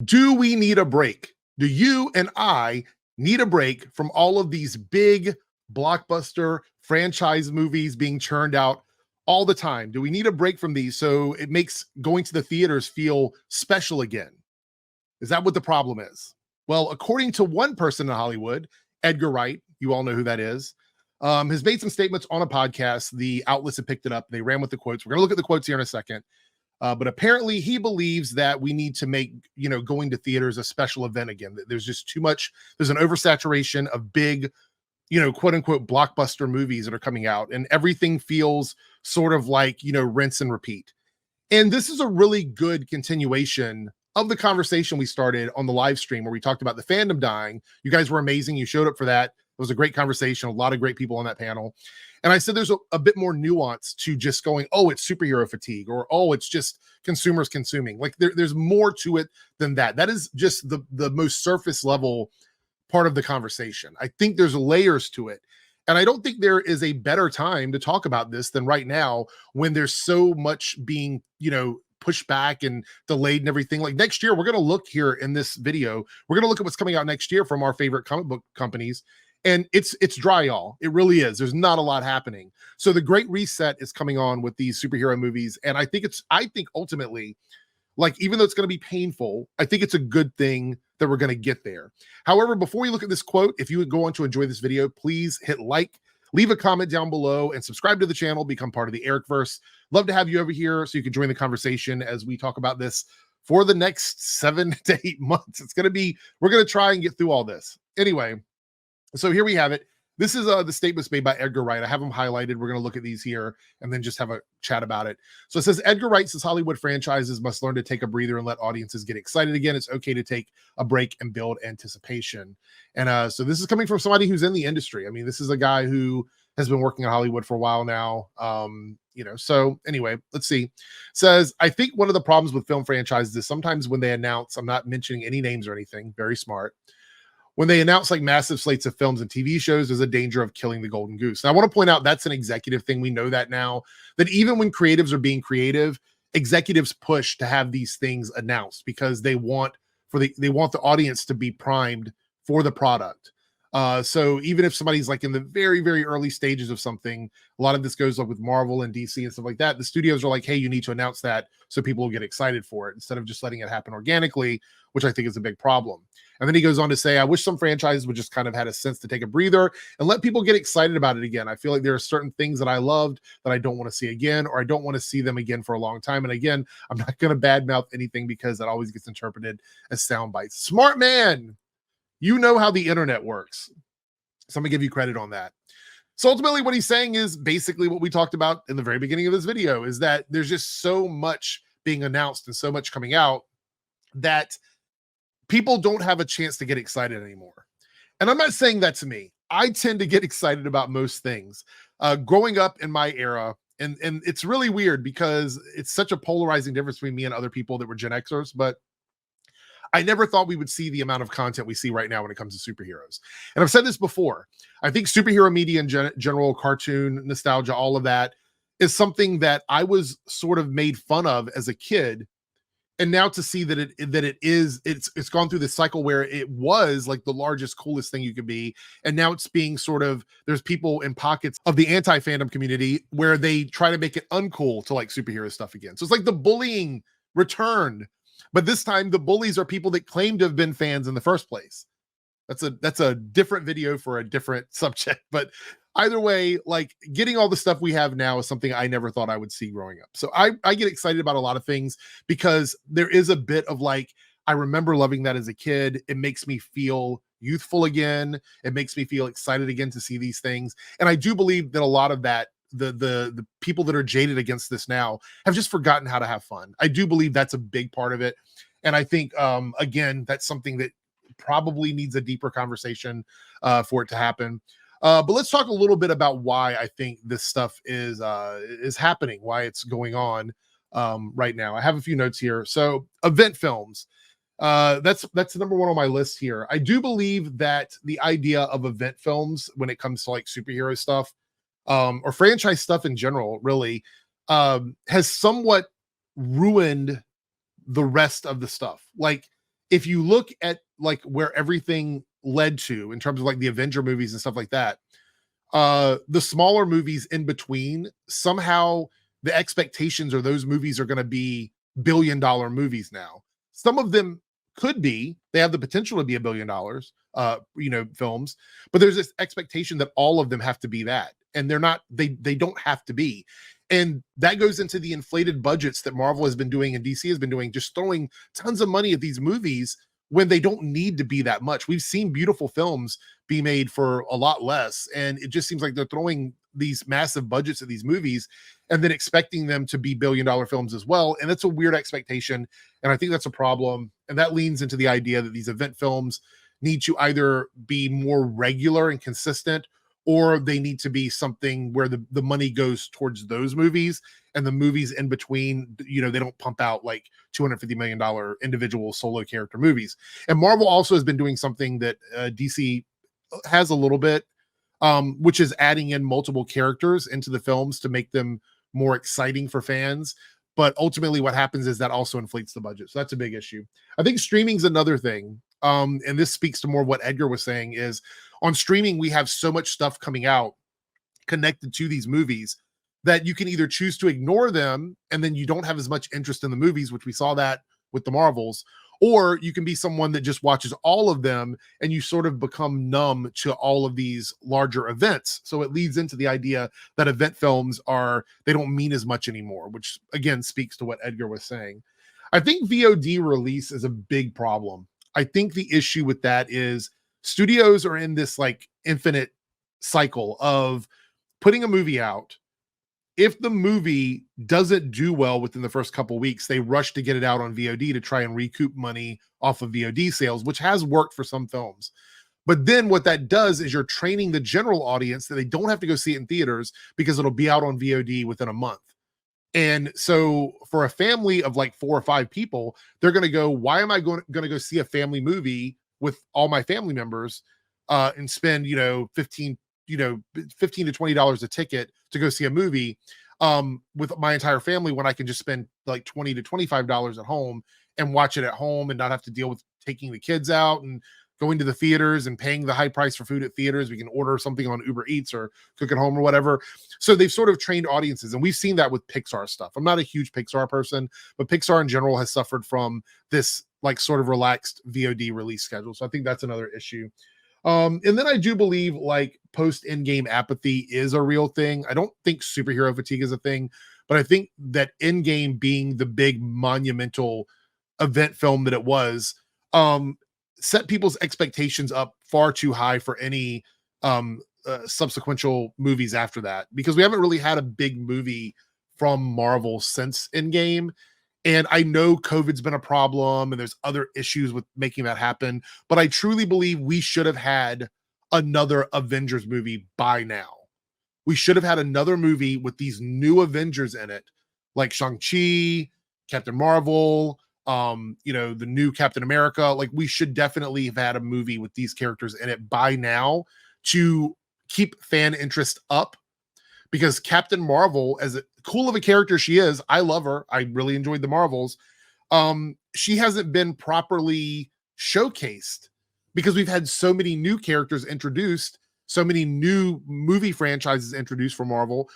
Do we need a break? Do you and I need a break from all of these big blockbuster franchise movies being churned out all the time? Do we need a break from these so it makes going to the theaters feel special again? Is that what the problem is? Well, according to one person in Hollywood, Edgar Wright, you all know who that is, has made some statements on a podcast. The outlets have picked it up. They ran with the quotes. We're going to look at the quotes here in a second. But apparently he believes that we need to make, going to theaters a special event again. There's just too much. There's an oversaturation of big, quote unquote, blockbuster movies that are coming out, and everything feels sort of like, rinse and repeat. And this is a really good continuation of the conversation we started on the live stream where we talked about the fandom dying. You guys were amazing. You showed up for that. It was a great conversation. A lot of great people on that panel. And I said there's a bit more nuance to just going, oh, it's superhero fatigue, or oh, it's just consumers consuming. Like there's more to it than that. That is just the most surface level part of the conversation. I think there's layers to it. And I don't think there is a better time to talk about this than right now when there's so much being, pushed back and delayed and everything. Like next year, we're going to look here in this video. We're going to look at what's coming out next year from our favorite comic book companies. And it's dry, y'all. It really is. There's not a lot happening. So the great reset is coming on with these superhero movies. And I think ultimately, like, even though it's going to be painful, I think it's a good thing that we're going to get there. However, before you look at this quote, if you would go on to enjoy this video, please hit like, leave a comment down below, and subscribe to the channel, become part of the Airrickverse. Love to have you over here so you can join the conversation as we talk about this for the next 7 to 8 months. We're going to try and get through all this. Anyway, so here we have it. This is the statements made by Edgar Wright. I have them highlighted. We're going to look at these here and then just have a chat about it. So it says, Edgar Wright says Hollywood franchises must learn to take a breather and let audiences get excited again. It's okay to take a break and build anticipation. And so this is coming from somebody who's in the industry. I mean, this is a guy who has been working in Hollywood for a while now. So anyway, let's see. Says, I think one of the problems with film franchises is sometimes when they announce, I'm not mentioning any names or anything, very smart. When they announce like massive slates of films and TV shows, there's a danger of killing the golden goose. And I want to point out that's an executive thing. We know that now, that even when creatives are being creative, executives push to have these things announced because they want the audience to be primed for the product. So even if somebody's like in the very, very early stages of something, a lot of this goes up with Marvel and DC and stuff like that. The studios are like, hey, you need to announce that so people will get excited for it instead of just letting it happen organically, which I think is a big problem. And then he goes on to say, I wish some franchises would just kind of had a sense to take a breather and let people get excited about it again. I feel like there are certain things that I loved that I don't want to see again, or I don't want to see them again for a long time. And again, I'm not going to badmouth anything because that always gets interpreted as sound bites. Smart man. You know how the internet works. So I'm gonna give you credit on that. So ultimately what he's saying is basically what we talked about in the very beginning of this video, is that there's just so much being announced and so much coming out that people don't have a chance to get excited anymore. And I'm not saying that to me. I tend to get excited about most things. Growing up in my era, and it's really weird because it's such a polarizing difference between me and other people that were Gen Xers, but I never thought we would see the amount of content we see right now when it comes to superheroes. And I've said this before. I think superhero media in general, cartoon, nostalgia, all of that is something that I was sort of made fun of as a kid. And now to see that it's gone through this cycle where it was like the largest, coolest thing you could be. And now it's being sort of, there's people in pockets of the anti-fandom community where they try to make it uncool to like superhero stuff again. So it's like the bullying returned. But this time the bullies are people that claim to have been fans in the first place. That's a different video for a different subject. But either way, like getting all the stuff we have now is something I never thought I would see growing up. So I get excited about a lot of things because there is a bit of like, I remember loving that as a kid. It makes me feel youthful again. It makes me feel excited again to see these things. And I do believe that a lot of that, the people that are jaded against this now have just forgotten how to have fun. I do believe that's a big part of it. And I think, again, that's something that probably needs a deeper conversation for it to happen. But let's talk a little bit about why I think this stuff is happening, why it's going on right now. I have a few notes here. So event films, that's number one on my list here. I do believe that the idea of event films when it comes to like superhero stuff, or franchise stuff in general, really has somewhat ruined the rest of the stuff. Like if you look at like where everything led to in terms of like the Avenger movies and stuff like that, the smaller movies in between, somehow the expectations are those movies are going to be billion-dollar movies now. Some of them could be, they have the potential to be $1 billion, films, but there's this expectation that all of them have to be that, and they're not. They don't have to be, and that goes into the inflated budgets that Marvel has been doing and DC has been doing, just throwing tons of money at these movies when they don't need to be that much. We've seen beautiful films be made for a lot less, and it just seems like they're throwing these massive budgets at these movies and then expecting them to be billion-dollar films as well, and that's a weird expectation, and I think that's a problem. And that leans into the idea that these event films need to either be more regular and consistent, or they need to be something where the money goes towards those movies, and the movies in between, they don't pump out like $250 million individual solo character movies. And Marvel also has been doing something that DC has a little bit, which is adding in multiple characters into the films to make them more exciting for fans. But ultimately what happens is that also inflates the budget. So that's a big issue. I think streaming's another thing. And this speaks to more what Edgar was saying, is on streaming, we have so much stuff coming out connected to these movies that you can either choose to ignore them and then you don't have as much interest in the movies, which we saw that with the Marvels, or you can be someone that just watches all of them and you sort of become numb to all of these larger events. So it leads into the idea that event films they don't mean as much anymore, which again speaks to what Edgar was saying. I think VOD release is a big problem. I think the issue with that is studios are in this like infinite cycle of putting a movie out. If the movie doesn't do well within the first couple weeks, they rush to get it out on VOD to try and recoup money off of VOD sales, which has worked for some films. But then what that does is you're training the general audience that they don't have to go see it in theaters because it'll be out on VOD within a month. And so for a family of like 4 or 5 people, they're going to go, why am I going to go see a family movie with all my family members and spend, 15 to $20 a ticket to go see a movie with my entire family when I can just spend like $20 to $25 at home and watch it at home and not have to deal with taking the kids out and going to the theaters and paying the high price for food at theaters. We can order something on Uber Eats or cook at home or whatever. So they've sort of trained audiences, and we've seen that with Pixar stuff. I'm not a huge Pixar person, but Pixar in general has suffered from this like sort of relaxed VOD release schedule. So I think that's another issue. And then I do believe like post Endgame apathy is a real thing. I don't think superhero fatigue is a thing, but I think that Endgame being the big monumental event film that it was, set people's expectations up far too high for any subsequent movies after that, because we haven't really had a big movie from Marvel since Endgame. And I know COVID's been a problem and there's other issues with making that happen, but I truly believe we should have had another Avengers movie by now. We should have had another movie with these new Avengers in it, like Shang-Chi, Captain Marvel, the new Captain America. Like, we should definitely have had a movie with these characters in it by now to keep fan interest up, because Captain Marvel, as cool of a character she is, I love her. I really enjoyed the Marvels. She hasn't been properly showcased because we've had so many new characters introduced, so many new movie franchises introduced for Marvel,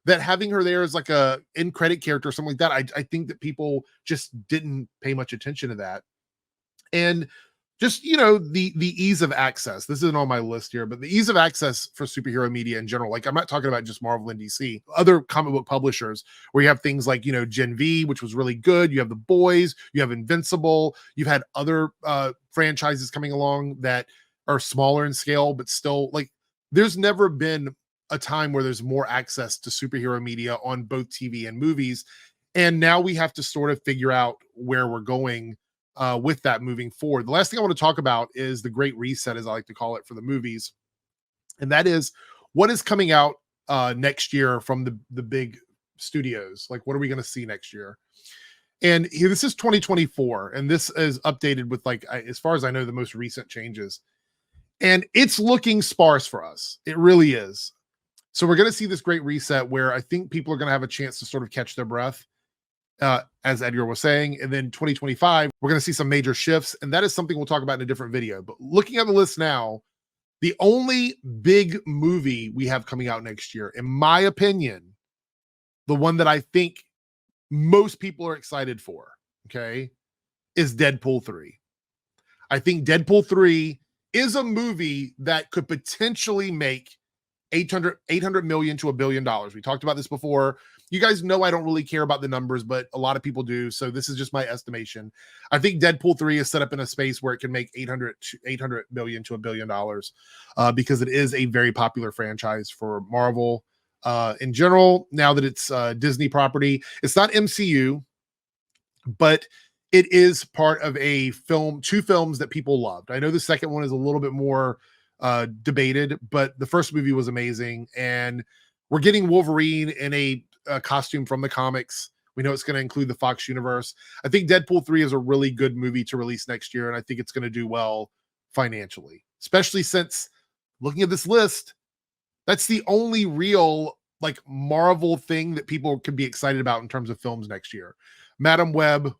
that having her there as like a end credit character or something like that, I think that people just didn't pay much attention to that. And just, the ease of access. This isn't on my list here, but the ease of access for superhero media in general. Like, I'm not talking about just Marvel and DC, other comic book publishers, where you have things like, Gen V, which was really good. You have The Boys, you have Invincible, you've had other franchises coming along that are smaller in scale, but still, like, there's never been a time where there's more access to superhero media on both TV and movies. And now we have to sort of figure out where we're going with that moving forward. The last thing I want to talk about is the Great Reset, as I like to call it, for the movies. And that is what is coming out next year from the big studios. Like, what are we going to see next year? And here, this is 2024, and this is updated with, like, as far as I know, the most recent changes. And it's looking sparse for us. It really is. So we're going to see this Great Reset where I think people are going to have a chance to sort of catch their breath. as Edgar was saying. And then 2025, we're going to see some major shifts. And that is something we'll talk about in a different video. But looking at the list now, the only big movie we have coming out next year, in my opinion, the one that I think most people are excited for, okay, is Deadpool 3. I think Deadpool 3 is a movie that could potentially make 800 million to $1 billion. We talked about this before. You guys know I don't really care about the numbers, but a lot of people do. So this is just my estimation. I think Deadpool 3 is set up in a space where it can make 800 million to $1 billion because it is a very popular franchise for Marvel in general. Now that it's Disney property, it's not MCU, but it is part of a film, two films that people loved. I know the second one is a little bit more debated, but the first movie was amazing. And we're getting Wolverine in a costume from the comics. We know it's going to include the Fox universe. I think Deadpool 3 is a really good movie to release next year, and I think it's going to do well financially, especially since looking at this list, that's the only real like Marvel thing that people can be excited about in terms of films next year. Madam Web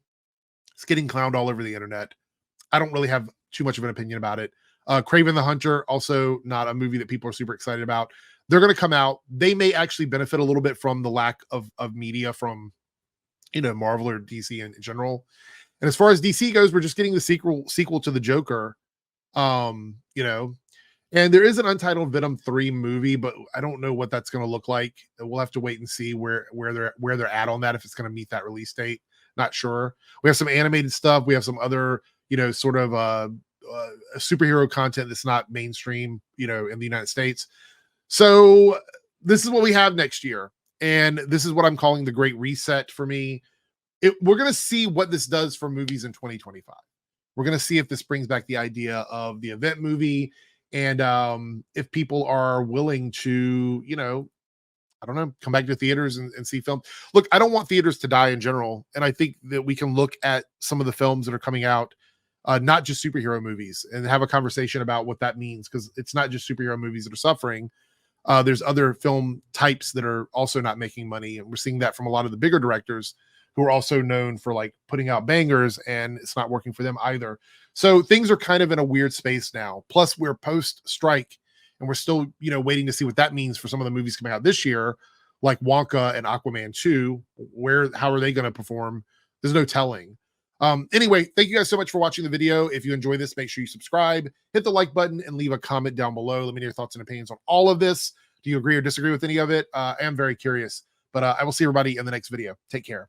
is getting clowned all over the internet. I don't really have too much of an opinion about it. Kraven the Hunter, also not a movie that people are super excited about. They're going to come out. They may actually benefit a little bit from the lack of media from, you know, Marvel or DC in general. And as far as DC goes, we're just getting the sequel to the Joker. You know, and there is an untitled Venom 3 movie, but I don't know what that's going to look like. We'll have to wait and see where they're at on that, if it's going to meet that release date. Not sure. We have some animated stuff. We have some other, you know, sort of superhero content that's not mainstream, you know, in the United States. So this is what we have next year. And this is what I'm calling the Great Reset for me. We're going to see what this does for movies in 2025. We're going to see if this brings back the idea of the event movie, and if people are willing to, you know, I don't know, come back to theaters and see film. Look, I don't want theaters to die in general. And I think that we can look at some of the films that are coming out, not just superhero movies, and have a conversation about what that means, because it's not just superhero movies that are suffering. There's other film types that are also not making money. And we're seeing that from a lot of the bigger directors who are also known for like putting out bangers, and it's not working for them either. So things are kind of in a weird space now. Plus we're post strike, and we're still, you know, waiting to see what that means for some of the movies coming out this year, like Wonka and Aquaman 2. How are they going to perform? There's no telling. Anyway, thank you guys so much for watching the video. If you enjoy this, make sure you subscribe, hit the like button, and leave a comment down below. Let me know your thoughts and opinions on all of this. Do you agree or disagree with any of it? I am very curious, but I will see everybody in the next video. Take care.